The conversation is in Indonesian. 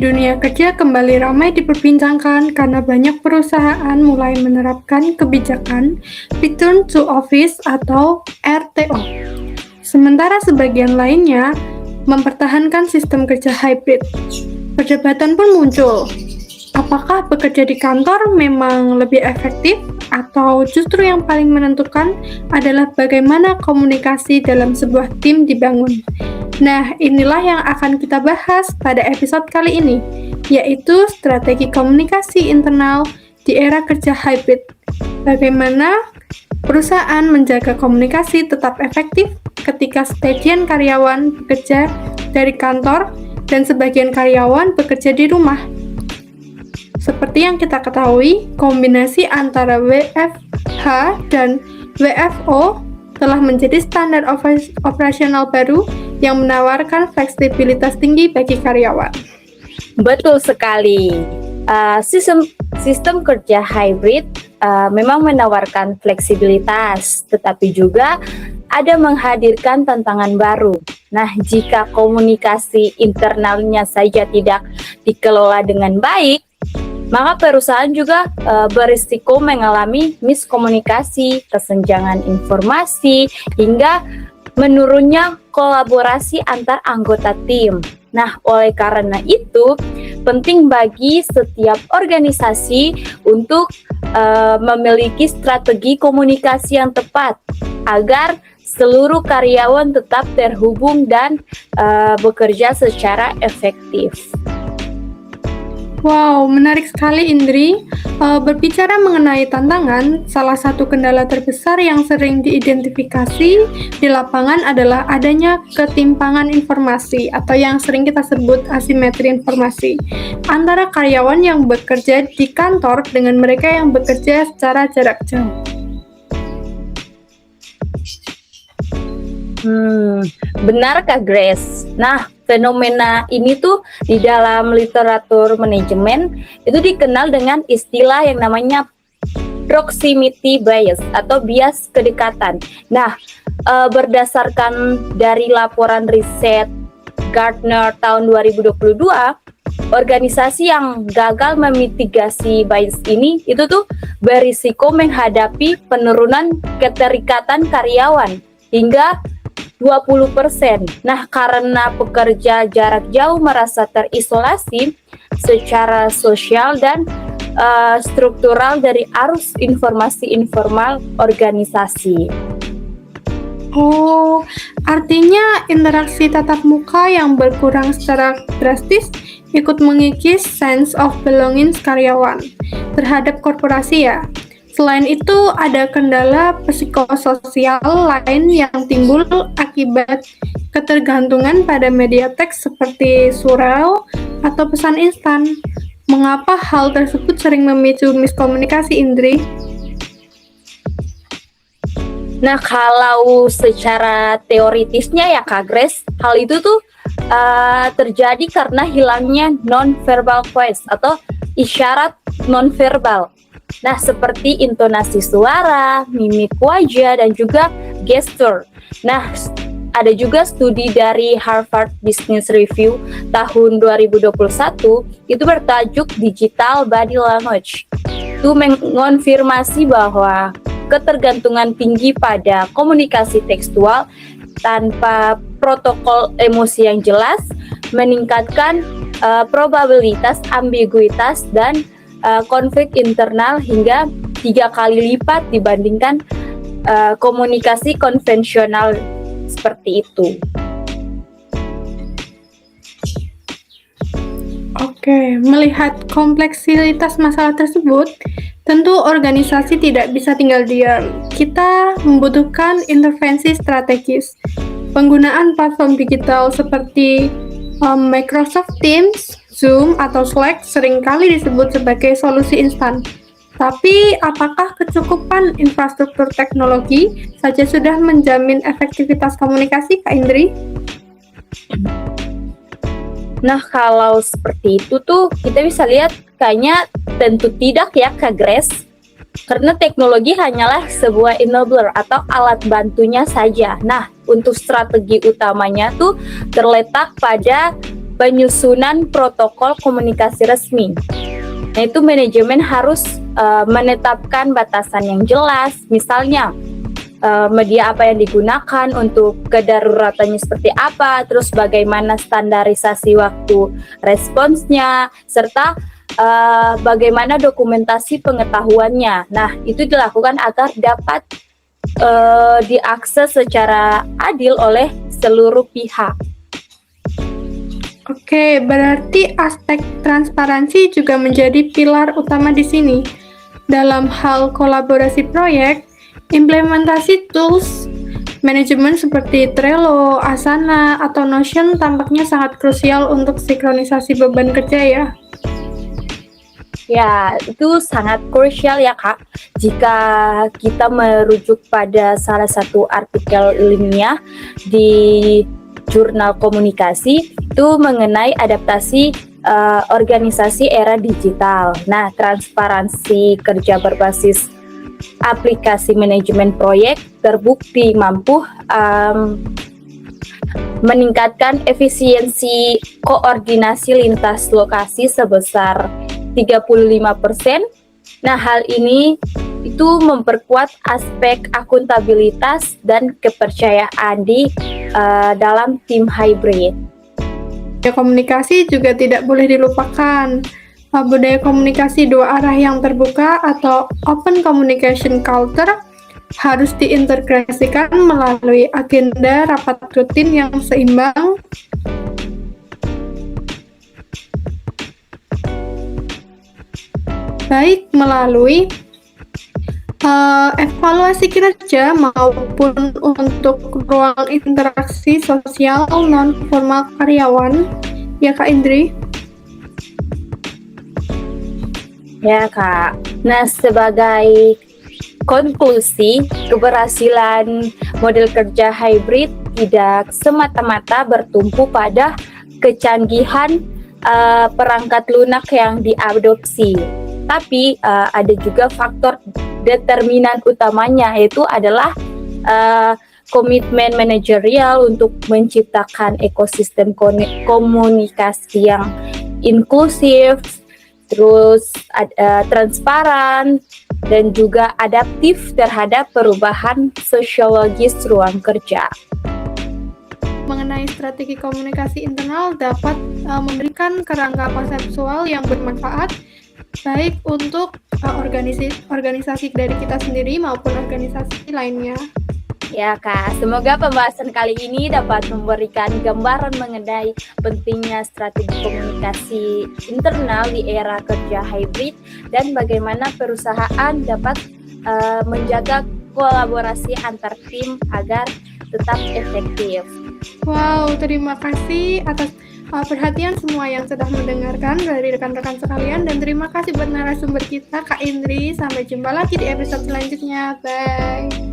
dunia kerja kembali ramai diperbincangkan karena banyak perusahaan mulai menerapkan kebijakan Return to Office atau RTO. Sementara sebagian lainnya mempertahankan sistem kerja hybrid. Perdebatan pun muncul. Apakah bekerja di kantor memang lebih efektif atau justru yang paling menentukan adalah bagaimana komunikasi dalam sebuah tim dibangun? Nah, inilah yang akan kita bahas pada episode kali ini, yaitu strategi komunikasi internal di era kerja hybrid. Bagaimana perusahaan menjaga komunikasi tetap efektif ketika sebagian karyawan bekerja dari kantor dan sebagian karyawan bekerja di rumah. Seperti yang kita ketahui, kombinasi antara WFH dan WFO telah menjadi standar operasional baru yang menawarkan fleksibilitas tinggi bagi karyawan. Betul sekali. Sistem kerja hybrid memang menawarkan fleksibilitas, tetapi juga ada menghadirkan tantangan baru. Nah, jika komunikasi internalnya saja tidak dikelola dengan baik, maka perusahaan juga berisiko mengalami miskomunikasi, kesenjangan informasi, hingga menurunnya kolaborasi antar anggota tim. Nah, oleh karena itu, penting bagi setiap organisasi untuk memiliki strategi komunikasi yang tepat agar seluruh karyawan tetap terhubung dan bekerja secara efektif. Wow, menarik sekali Indri. Berbicara mengenai tantangan, salah satu kendala terbesar yang sering diidentifikasi di lapangan adalah adanya ketimpangan informasi atau yang sering kita sebut asimetri informasi antara karyawan yang bekerja di kantor dengan mereka yang bekerja secara jarak jauh. Benar Kak Grace. Nah, fenomena ini tuh di dalam literatur manajemen itu dikenal dengan istilah yang namanya proximity bias atau bias kedekatan. Nah, berdasarkan dari laporan riset Gartner tahun 2022, organisasi yang gagal memitigasi bias ini itu tuh berisiko menghadapi penurunan keterikatan karyawan hingga 20%. Nah, karena pekerja jarak jauh merasa terisolasi secara sosial dan struktural dari arus informasi informal organisasi. Oh, artinya interaksi tatap muka yang berkurang secara drastis ikut mengikis sense of belonging karyawan terhadap korporasi ya. Selain itu, ada kendala psikososial lain yang timbul akibat ketergantungan pada media teks seperti surel atau pesan instan. Mengapa hal tersebut sering memicu miskomunikasi, Indri? Nah, kalau secara teoritisnya ya Kak Grace, hal itu tuh terjadi karena hilangnya non-verbal cues atau isyarat non-verbal. Nah, seperti intonasi suara, mimik wajah, dan juga gestur. Nah, ada juga studi dari Harvard Business Review tahun 2021, itu bertajuk Digital Body Language. Itu mengonfirmasi bahwa ketergantungan tinggi pada komunikasi tekstual tanpa protokol emosi yang jelas meningkatkan probabilitas ambiguitas dan konflik internal hingga 3 kali lipat dibandingkan komunikasi konvensional seperti itu. Oke, melihat kompleksitas masalah tersebut, tentu organisasi tidak bisa tinggal diam. Kita membutuhkan intervensi strategis. Penggunaan platform digital seperti Microsoft Teams, Zoom, atau Slack seringkali disebut sebagai solusi instan. Tapi, apakah kecukupan infrastruktur teknologi saja sudah menjamin efektivitas komunikasi, Kak Indri? Nah, kalau seperti itu tuh kita bisa lihat kayaknya tentu tidak ya Kak Grace. Karena teknologi hanyalah sebuah enabler atau alat bantunya saja. Nah, untuk strategi utamanya tuh terletak pada penyusunan protokol komunikasi resmi. Nah, itu manajemen harus menetapkan batasan yang jelas, misalnya media apa yang digunakan, untuk kedaruratannya seperti apa, terus bagaimana standarisasi waktu responsnya, serta bagaimana dokumentasi pengetahuannya. Nah, itu dilakukan agar dapat diakses secara adil oleh seluruh pihak. Oke, berarti aspek transparansi juga menjadi pilar utama di sini. Dalam hal kolaborasi proyek, implementasi tools manajemen seperti Trello, Asana, atau Notion tampaknya sangat krusial untuk sinkronisasi beban kerja ya. Ya, itu sangat krusial ya Kak. Jika kita merujuk pada salah satu artikel ilmiah di jurnal komunikasi itu mengenai adaptasi organisasi era digital. Nah, transparansi kerja berbasis aplikasi manajemen proyek terbukti mampu meningkatkan efisiensi koordinasi lintas lokasi sebesar 35%. Nah, hal ini itu memperkuat aspek akuntabilitas dan kepercayaan di dalam tim hybrid. Budaya komunikasi juga tidak boleh dilupakan. Budaya komunikasi dua arah yang terbuka atau open communication culture harus diintegrasikan melalui agenda rapat rutin yang seimbang, baik melalui evaluasi kinerja maupun untuk ruang interaksi sosial non-formal karyawan. Ya Kak Indri? Ya Kak, nah sebagai konklusi, keberhasilan model kerja hybrid tidak semata-mata bertumpu pada kecanggihan perangkat lunak yang diadopsi, tapi ada juga faktor determinan utamanya, yaitu adalah komitmen manajerial untuk menciptakan ekosistem komunikasi yang inklusif, terus transparan, dan juga adaptif terhadap perubahan sosiologis ruang kerja. Mengenai strategi komunikasi internal dapat memberikan kerangka konseptual yang bermanfaat baik untuk organisasi dari kita sendiri maupun organisasi lainnya. Ya Kak, semoga pembahasan kali ini dapat memberikan gambaran mengenai pentingnya strategi komunikasi internal di era kerja hybrid dan bagaimana perusahaan dapat menjaga kolaborasi antar tim agar tetap efektif. Wow, terima kasih atas perhatian semua yang sudah mendengarkan dari rekan-rekan sekalian, dan terima kasih buat narasumber kita Kak Indri. Sampai jumpa lagi di episode selanjutnya. Bye.